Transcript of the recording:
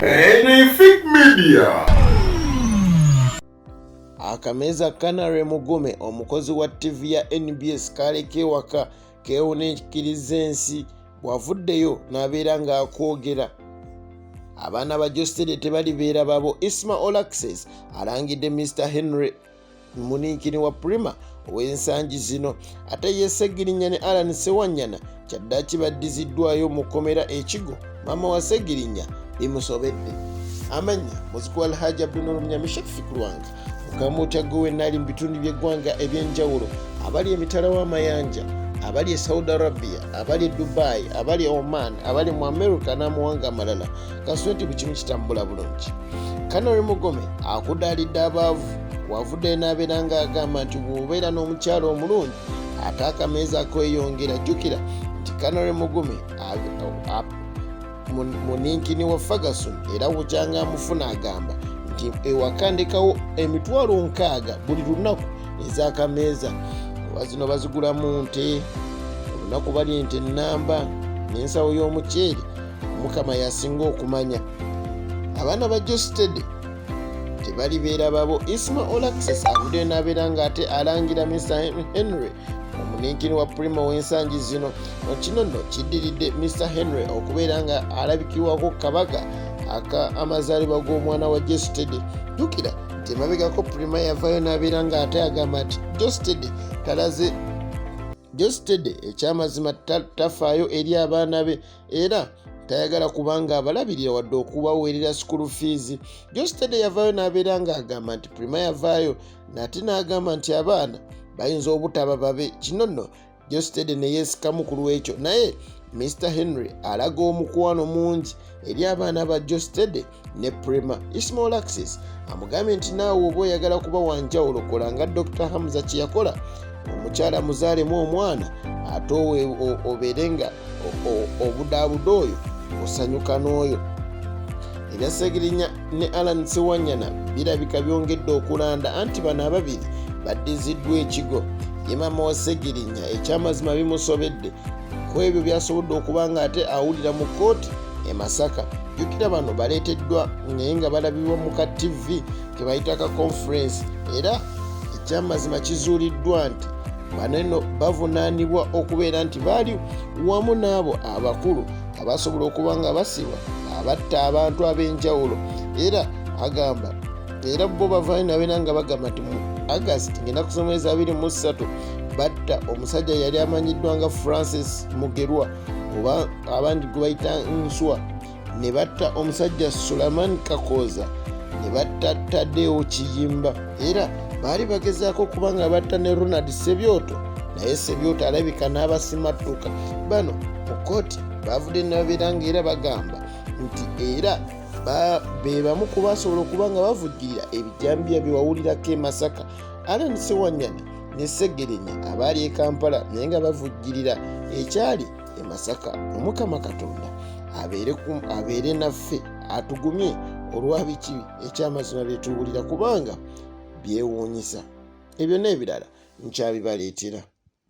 Anyfic Media. Kameza Kanare Mugume omukozi wa TV ya NBS kaleke waka keewuniikiriza ensi bw'avuddeyo n'abeera ng'akwogera. Abaana ba Jostede tebalibeera babo. Isma Olaxes alangidde Mr. Henry Muniikini wa Prima ow'ensangi zino. Ate ye Ssegirinya ne Alan Sewanyana kyaddaaki baddiziddwayo mu kkomera Ekigo. Maama wa Ssegirinya bimusobedde. Amanya muziku Alhaji Abdul Mnyamisha Fikulwanga mugambo otyagowe nali mu bitundu by'eggwanga ebyenjawulo, abali emitala w'amayanja, abali e Saudi Arabia, abali e Dubai, abali e Oman, abali mu America n'amuwanga amalala. Kaswenti buli kimu kitambula bulungi. Kanore Mugume akudaalidde abaavu wavuddeyo n'abeera ng'agamba nti bw'obeera n'omukyalo omulungi ate akameeza akweyongera. Jjukira nti Kanore Mugume Muniikini wa Ferguson era bukyanga amufuna agamba nti ewakandikawo emitwalo 60 buli lunaku ez'akameeza. Oba zino bazigulamu nte, olunaku bali ente nnamba n'ensawo y'omuceere. Mukama yasinga okumanya. Abaana ba Jostede tebalibeera babo. Isma Olaxes avuddeyo n'abeera ng'ate alangira Mr. Henry Muniikini wa Prima w'ensangi zino. Kino nno kiddiridde Mr. Henry okubeera nga alabikibwako kabaka amazaalibwa g'omwana wa Jostede. Jjukira nti emabegako Prima yavaayo n'abeera ng'ate agamba nti Jostede ekyamazima tafaayo eri abaana be era tayagala kubanga abalabirira wadde okubaweerera school fees. Jostede yavaayo n'abeera ng'agamba nti Prima yavaayo nate n'agamba nti abaana bayinza obutaba babe. Kino nno Jostede ne yeesikamu ku lw'ekyo, naye Mr. Henry alaga omukwano mungi eri abaana ba Jostede ne Prima. Isma Olaxes amugambye nti naawe oba oyagala kuba wanjawulo kola nga Dr. Hamza kye yakola, omukyala muzaalemu omwana ate obeere nga obudaabuda oyo osanyuka n'oyo. Ebya Ssegirinya ne Alan Sewanyana birabika byongedde okulanda anti bano ababiri baddiziddwa Ekigo. Ye maama wa Ssegirinya ekyamazima bimusobedde ku ebyo byasobodde okuba nga ate awulira mu kkooti e Masaka. Jjukira bano baleeteddwa naye nga balabibwa mu ka TV ke bayita ka conference, era ekyamazima kizuuliddwa nti bano eno bavunaanibwa okubeera nti baali wamu n'abo abakulu abasobola okuba nga basibwa abatta abantu ab'enjawulo. Era agamba era bo bavaayo nabeera nga bagamba nti mu August ngenda kusoma 23 batta omusajja yali amanyiddwa nga Francis Mugerwa oba abandi gwe bayita Nswa, ne batta omusajja Suleiman Kakoza, ne batta Tadeo Kiyimba, era baali bagezaako okuba nga batta ne Ronald Sebyoto, naye Sebyoto alabika n'abasimattuka. Bano mu kkooti bavudde nabeera ng'era bagamba nti era be bamu ku basobola okuba nga bavujjirira ebijambiya bye wawulirako e Masaka. Alan Sewanyana ne Ssegirinya abaali e Kampala naye nga bavujjirira ekyali e Masaka. Omukama Katonda abeere naffe atugumye olwa biki ekyamazima bye tuwulira kubanga byewuunyisa. Ebyo n'ebirala nkyabibaleetera.